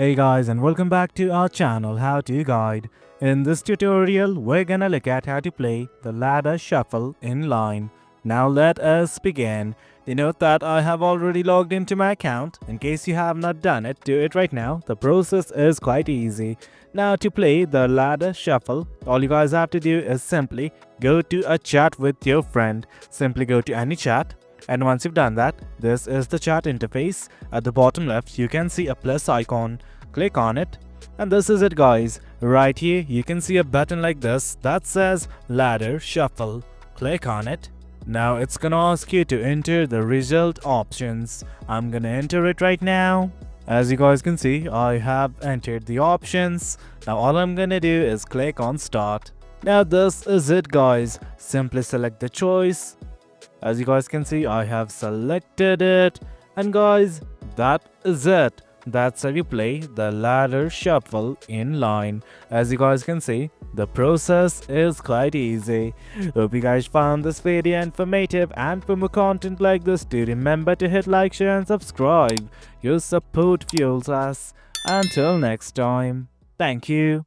Hey guys, and welcome back to our channel How To Guide. In this tutorial, we're gonna look at how to play the ladder shuffle in line. Now let us begin. Note that I have already logged into my account. In case you have not done it, do it right now. The process is quite easy. Now to play the ladder shuffle, all you guys have to do is simply go to a chat with your friend. Simply go to any chat. And once you've done that, this is the chat interface. At the bottom left, you can see a plus icon. Click on it. And this is it, guys. Right here, you can see a button like this that says Ladder Shuffle. Click on it. Now it's gonna ask you to enter the result options. I'm gonna enter it right now. As you guys can see, I have entered the options. Now all I'm gonna do is click on Start. Now this is it, guys. Simply select the choice. As you guys can see, I have selected it. And guys, that is it. That's how you play the ladder shuffle in line. As you guys can see, the process is quite easy. Hope you guys found this video informative, and for more content like this, do remember to hit like, share and subscribe. Your support fuels us. Until next time, thank you.